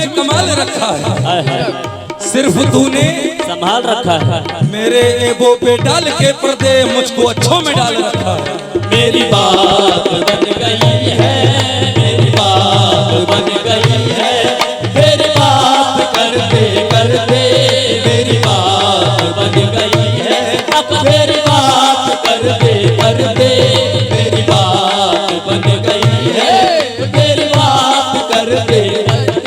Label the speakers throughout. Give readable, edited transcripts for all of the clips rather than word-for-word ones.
Speaker 1: कुछ कमाल रखा है, सिर्फ तूने
Speaker 2: संभाल रखा है।
Speaker 1: मेरे एबो पे डाल के पर्दे मुझको अच्छों में डाल रखा है।
Speaker 2: मेरी बात बन गई है, मेरी बात बन गई है, मेरी बात करते करते मेरी बात बन गई है। अब मेरी बात करते करते मेरी बात बन गई है, मेरी बात करते करते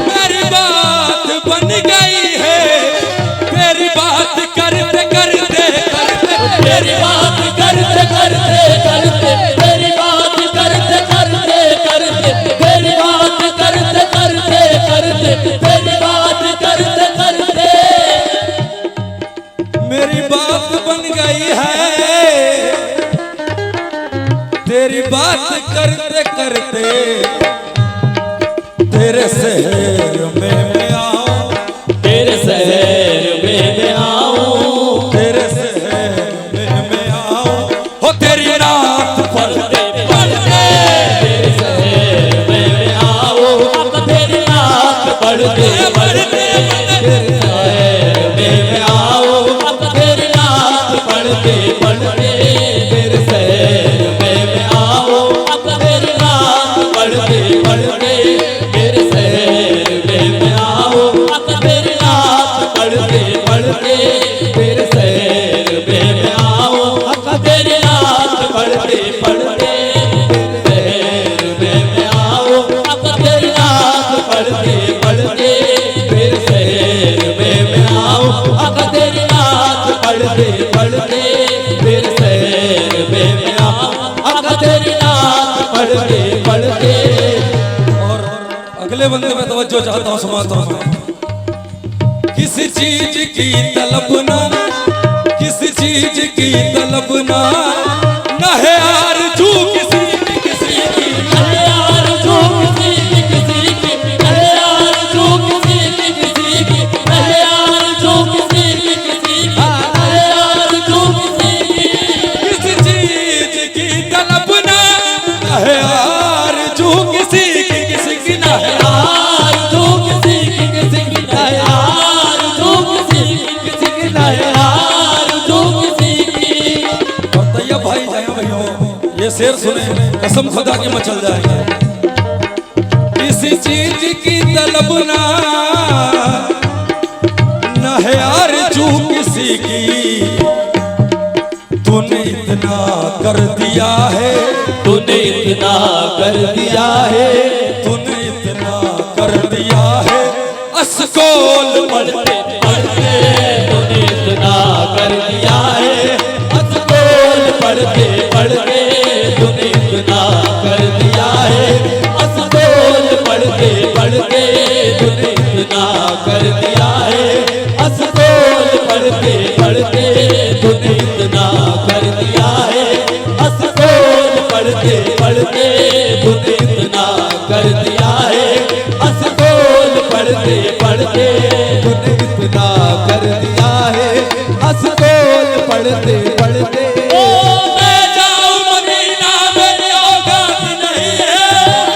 Speaker 1: मेरी बात बन गई है, तेरी बात करते करते
Speaker 2: मेरी बात करते करते करते मेरी बात करते करते करते मेरी बात करते करते करते मेरी बात करते करते
Speaker 1: मेरी बात बन गई है, तेरी बात करते करते तेरे शहर में मैं आऊं,
Speaker 2: तेरे शहर में मैं आऊं,
Speaker 1: तेरे शहर में मैं आऊं, हो तेरी नात
Speaker 2: पढ़ते पढ़ते तेरे शहर में मैं आऊं। अब तेरी नात पढ़ते पढ़ते तेरे शहर में मैं आऊं। अब तेरी नात पढ़ते पढ़ते तेरे शहर में मैं आऊं। अब तेरी नात पढ़ते पढ़ते तेरे शहर में मैं आऊं। अब तेरी नात पढ़ते पढ़ते तेरे शहर में मैं आऊं। अब तेरी नात पढ़ते पढ़ते तेरे शहर में मैं आऊं। अब तेरी नात पढ़ते पढ़ते तेरे शहर में मैं आऊं। अब तेरी नात पढ़ते पढ़ते तेरे शहर में मैं आऊं। अब तेरी नात पढ़ते पढ़ते।
Speaker 1: और अगले बंदे में तवज्जो चाहता हूं, समाता हूं। किसी चीज की तलब ना, किसी चीज की तलब ना, न है आरज़ू किसी की किसी की,
Speaker 2: अरे यार जो किसी की किसी की, अरे यार जो किसी की किसी की, अरे यार जो किसी की किसी की, अरे यार जो किसी की।
Speaker 1: किसी चीज की तलब ना, न है आरज़ू किसी की किसी की, न है
Speaker 2: यार जो किसी की किसी की, यार जो किसी की किसी की, यार जो किसी की।
Speaker 1: और तैयब भाई जाए भैया ये शेर सुने, कसम खुदा की मचल जाएंगे। किसी चीज की तलब ना, न है आरज़ू किसी की, तूने इतना कर दिया है,
Speaker 2: तूने इतना कर दिया है,
Speaker 1: तूने इतना कर दिया है, अस्कोल
Speaker 2: पढ़ते पढ़ते तूने इतना कर दिया है। अस्कोल पढ़ते पढ़ते तूने इतना कर दिया है। अस्कोल पढ़ते पढ़ते तूने इतना कर दिया है। अस्कोल पढ़ते पढ़ते तूने इतना कर दिया है। अस्कोल पढ़ते पढ़ते तूने इतना कर दिया है। अस्कोल पढ़ते पढ़ते तूने इतना कर दिया है। अस्कोल पढ़ते पढ़ते।
Speaker 1: मैं जाऊं मदीना मेरी औकात नहीं है,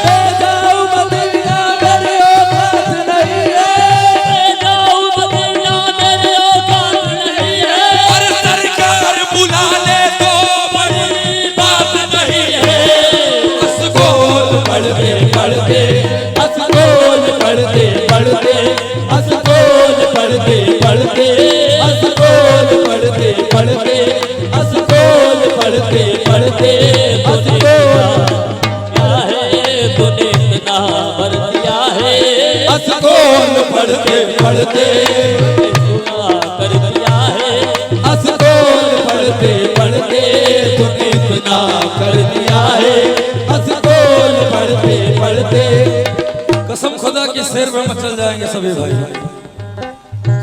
Speaker 2: मैं जाऊं मदीना मेरी औकात नहीं है। मैं जाऊं मदीना मेरी औकात नहीं है।
Speaker 1: और सरकार बुला ले तो बड़ी बात नहीं है, अस्कोल
Speaker 2: पढ़ते पढ़ते अस्कोल पढ़ते पढ़ते अस्कोल पढ़ते पढ़ते अस्कोल पढ़ते पढ़ते अस्कोल पढ़ते पढ़ते अस्कोल क्या है तूने इतना भर दिया है। अस्कोल पढ़ते पढ़ते इतना कर दिया है। अस्कोल पढ़ते पढ़ते तूने इतना कर दिया है। अस्कोल पढ़ते पढ़ते।
Speaker 1: कसम खुदा की शेर में मचल जाएंगे सभी भाई।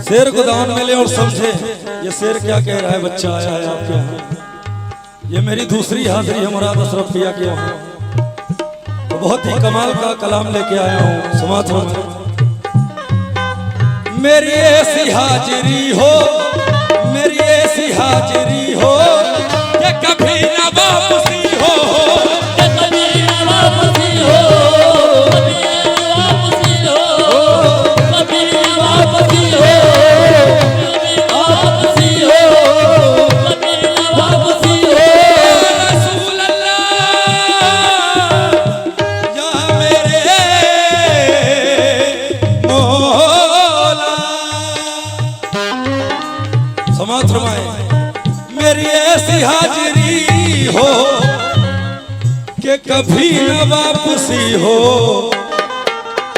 Speaker 1: शेर को दान में ले और समझे ये शेर क्या कह रहा है। बच्चा आया है आपके यहाँ, ये मेरी दूसरी हाजिरी है मुराद अशरफ पिया के यहाँ, तो बहुत ही कमाल का कलाम लेके आया हूँ। समात हो मेरी ऐसी हाजिरी हो, मेरी ऐसी हाजिरी हो कि कभी ना वापसी हो,
Speaker 2: कभी ना वापसी हो, कभी ना वापसी हो।
Speaker 1: कि कभी न वापसी हो,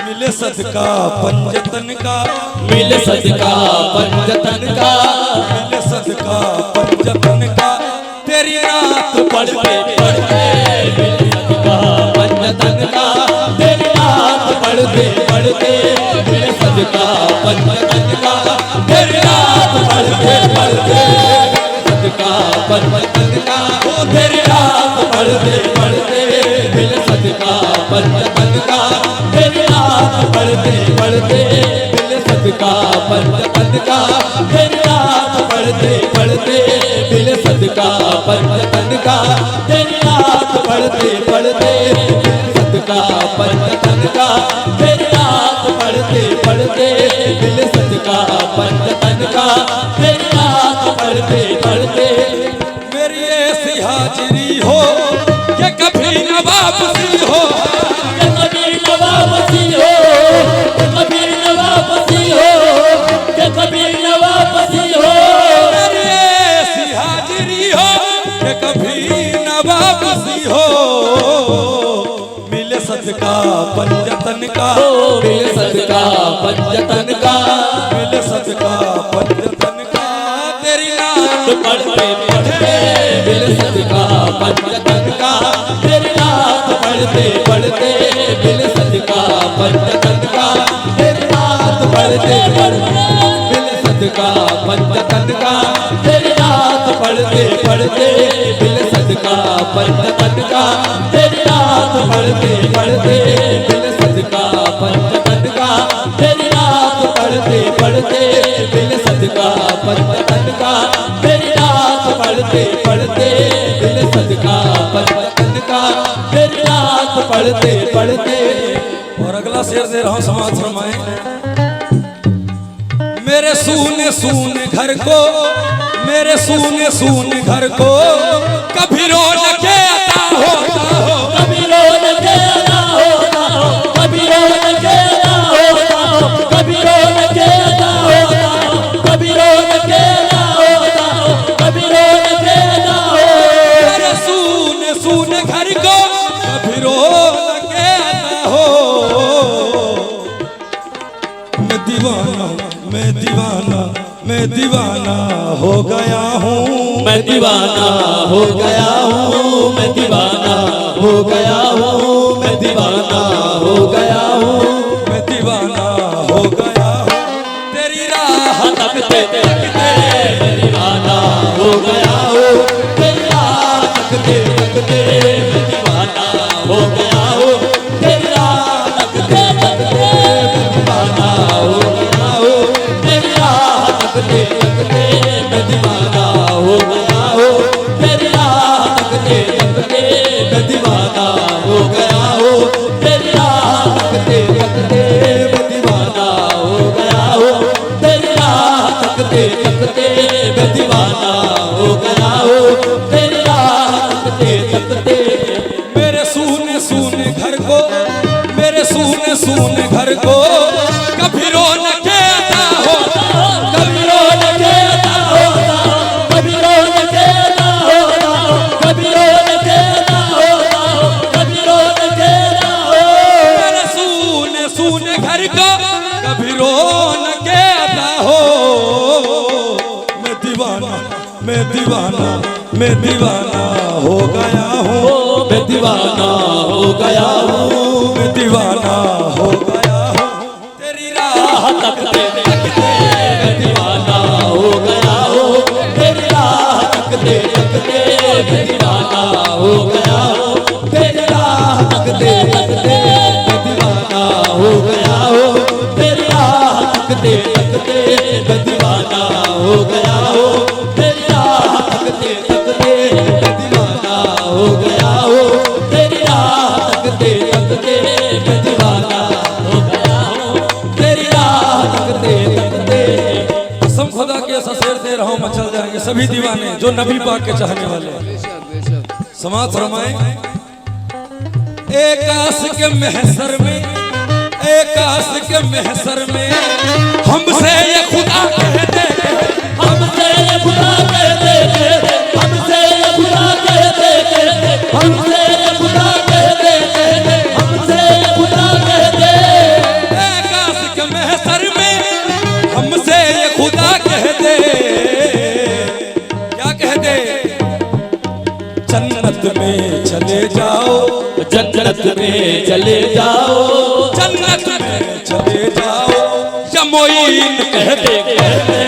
Speaker 1: मिले सदका पंजतन का,
Speaker 2: मिले सदका पंजतन का,
Speaker 1: मिले सदका पंजतन का, तेरी नात
Speaker 2: पढ़ते पढ़ते मिले सदका पंजतन का, तेरी नात पढ़ते पढ़ते मिले सदका पंजतन का, तेरी नात पढ़ते पढ़ते सदका पंजतन का, तेरी नात पढ़ते पढ़ते मिले सदका पंजतन का, तेरी नात पढ़ते पढ़ते मिले सदका पंजतन का, तेरी नात पढ़ते पढ़ते मिले सदका पंजतन का, तेरी नात पढ़ते पढ़ते मिले सदका पंजतन का, तेरी नात पढ़ते पढ़ते मिले सदका पंजतन का, तेरी नात पढ़ते पढ़ते।
Speaker 1: मेरी ऐसी हाजिरी हो कि कभी न वापसी हो,
Speaker 2: कि कभी न वापसी हो, कि कभी न वापसी हो, कि कभी न वापसी हो।
Speaker 1: मेरी ऐसी हाजिरी हो कि कभी न वापसी हो, मिले सदका पंजतन का,
Speaker 2: मिले सदका पंजतन का,
Speaker 1: मिले सदका पंजतन का, तेरी नात
Speaker 2: पढ़ते पढ़ते मिले सदका पंजतन का, तेरी नात पढ़ते पढ़ते मिले सदका पंजतन का, तेरी नात पढ़ते पढ़ते मिले सदका पंजतन का, तेरी नात पढ़ते पढ़ते मिले सदका पंजतन का, तेरी नात पढ़ते पढ़ते मिले सदका पंजतन का, तेरी नात पढ़ते पढ़ते मिले सदका पंजतन का, तेरी नात पढ़ते पढ़ते मिले सदका पंजतन का, तेरी नात पढ़ते पढ़ते।
Speaker 1: और अगला शेर दे रहा हूं, समाज फरमाएं। मेरे सूने सूने घर को, मेरे सूने सूने घर को कभी रौनक अता होता हो,
Speaker 2: कभी रौनक अता होता हो, कभी रौनक अता होता हो, कभी रौनक अता होता हो, कभी रौनक अता होता हो, कभी रौनक अता हो।
Speaker 1: मेरे सूने सूने घर को कभी रौनक अता हो। मैं दीवाना, मैं दीवाना, मैं दीवाना हो गया हूँ,
Speaker 2: मैं दीवाना हो गया हूँ, मैं दीवाना हो गया हूँ, मैं दीवाना हो गया हूँ,
Speaker 1: मैं दीवाना हो गया हूँ, तेरी राह
Speaker 2: तकते तकते मैं दीवाना हो गया हूँ, तेरी राह तकते तकते मैं दीवाना हो गया हूँ, तेरी राह तकते तकते मैं दीवाना हो गया हूँ, तेरी राह तकते तकते मैं दीवाना हो गया हूँ, तेरी राह तकते तकते मैं दीवाना हो गया हूँ, तेरी राह तकते तकते मैं दीवाना हो गया हूँ, तेरी राह तकते तकते मैं दीवाना हो गया हूँ, तेरी राह तकते तकते।
Speaker 1: मेरे सूने सूने घर को, मेरे सूने सूने घर को कभी रौनक अता होता हो,
Speaker 2: कभी रौनक अता होता हो, कभी रौनक अता होता हो, कभी रौनक अता होता हो, कभी रौनक अता हो।
Speaker 1: मेरे सूने सूने घर को कभी रौनक अता हो। मैं दीवाना, मैं दीवाना, मैं दीवाना हो गया हूँ,
Speaker 2: मैं दीवाना हो गया हूँ,
Speaker 1: मैं दीवाना हो गया हूँ, तेरी राह
Speaker 2: तकते तकते मैं दीवाना हो गया हूँ, तेरी राह तकते तकते मैं दीवाना हो गया हूँ, तेरी राह तकते तकते मैं दीवाना हो गया हूँ, तेरी राह तकते तकते मैं दीवाना हो गया हूँ, तेरी राह तकते तकते मैं दीवाना हो गया हूँ, तेरी राह तकते तकते मैं दीवाना हो गया हूँ, तेरी राह तकते तकते।
Speaker 1: कसम खुदा के ऐसा शेर दे रहा हूँ, मचल जाएंगे सभी दीवाने जो नबी पाक के चाहने वाले हैं। समाज फरमाए। एक आशिक के महशर में, एक आशिक के महशर में हमसे ये खुदा कहते,
Speaker 2: हमसे ये खुदा कहते, हमसे ये खुदा कहते, हमसे ये खुदा कहते।
Speaker 1: मोइन कहते कहते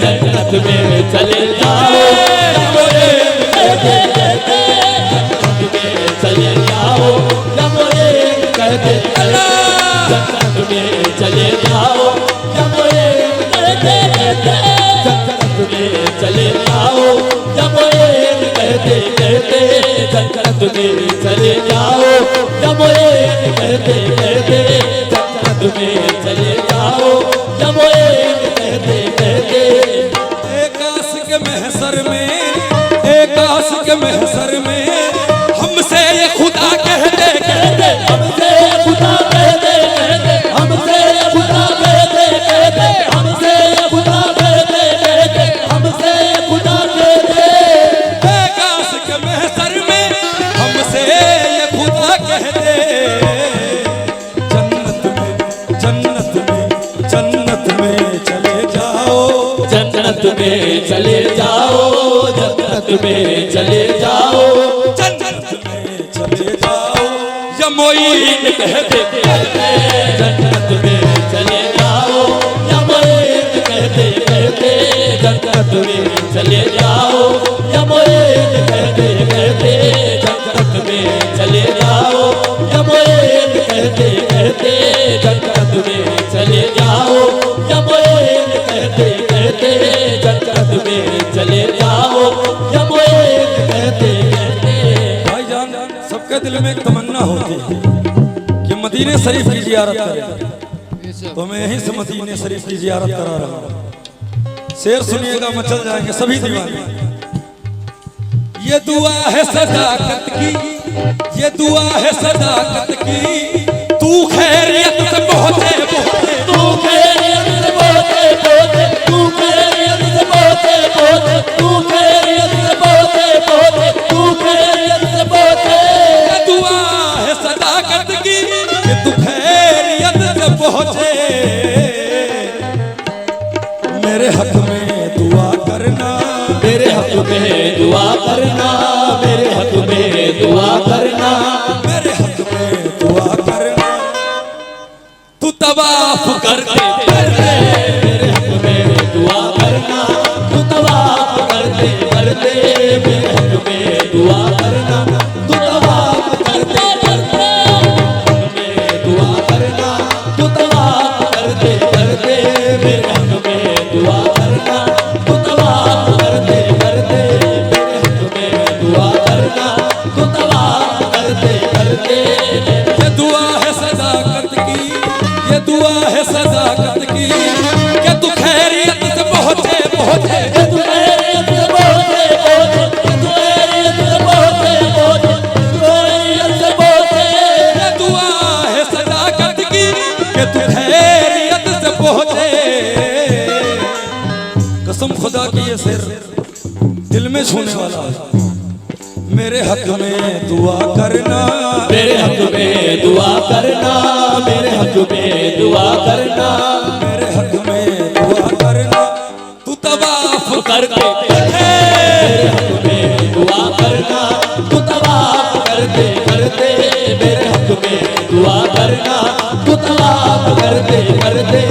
Speaker 2: जन्नत में चले जाओ, या मोइन कहते कहते जन्नत में चले जाओ, या मोइन कहते कहते जन्नत में चले जाओ, या मोइन कहते कहते जन्नत में चले जाओ, या मोइन कहते कहते जन्नत में चले जाओ, या मोइन कहते कहते जन्नत में चले जाओ, या मोइन कहते कहते।
Speaker 1: एक आशिक महशर में, एक आशिक महशर में हमसे ये खुदा कहते कहते,
Speaker 2: हमसे खुदा कहते कहते, हमसे खुदा कहते कहते, हमसे खुदा कहते कहते, हमसे खुदा कहते।
Speaker 1: एक आशिक महशर में हमसे ये खुदा कहते जन्नत में जन्नत में चले जाओ,
Speaker 2: जन्नत में चले जाओ, जन्नत में चले जाओ,
Speaker 1: जन्नत में चले जाओ, या मोइन कहते कहते
Speaker 2: जन्नत में चले जाओ, या मोइन कहते कहते जन्नत में चले जाओ, या मोइन कहते कहते जन्नत में चले जाओ, या मोइन कहते कहते जन्नत में चले जाओ, या मोइन कहते कहते जन्नत में चले जाओ, या मोइन कहते कहते।
Speaker 1: भाईजान, सबके दिल में एक तमन्ना होती है कि मदीने शरीफ की जियारत करें, तो मैं यहीं से मदीने शरीफ की जियारत करा रहा हूँ। शेर सुनिएगा, मचल जाएंगे सभी दीवाने। ये दुआ है सदाकत की, ये दुआ है सदाकत की, तू खैरियत से पहुंचे पहुंचे,
Speaker 2: तू खैरियत से पहुंचे पहुंचे, तू खैरियत से पहुंचे पहुंचे, तू खैरियत से पहुंचे पहुंचे, तू खैरियत से पहुंचे।
Speaker 1: ये दुआ है सदाकत की कि तू खैरियत से पहुंचे, मेरे हक में दुआ करना,
Speaker 2: मेरे हक में दुआ करना, मेरे हक में दुआ करना,
Speaker 1: मेरे हक में दुआ करना। तू तवाफ करते करते
Speaker 2: मेरे हक में दुआ करना, तू तवाफ करते करते मेरे हक में दुआ करना, तू तवाफ करते करते में दुआ करना, तू तवाफ करते करते मेरे हक में दुआ करना, तू तवाफ करते करते मेरे हक में दुआ करना, तू तवाफ करते करते।
Speaker 1: ये दुआ है सदाकत की, ये दुआ है सदाकत की कि तू खैरियत से पहुंचे पहुंचे,
Speaker 2: तू खैरियत से पहुंचे पहुंचे, तू खैरियत से पहुंचे पहुंचे, तू खैरियत से पहुंचे।
Speaker 1: ये दुआ है सदाकत की कि तू खैरियत से पहुंचे। कसम खुदा की ये शेर दिल में छूने वाला है। मेरे हक में दुआ करना,
Speaker 2: मेरे हक में दुआ करना, मेरे हक में दुआ करना,
Speaker 1: मेरे हक में दुआ करना। तू तवाफ
Speaker 2: करते करते मेरे हक में दुआ करना, तू तवाफ करते करते मेरे हक में दुआ करना, तू तवाफ करते करते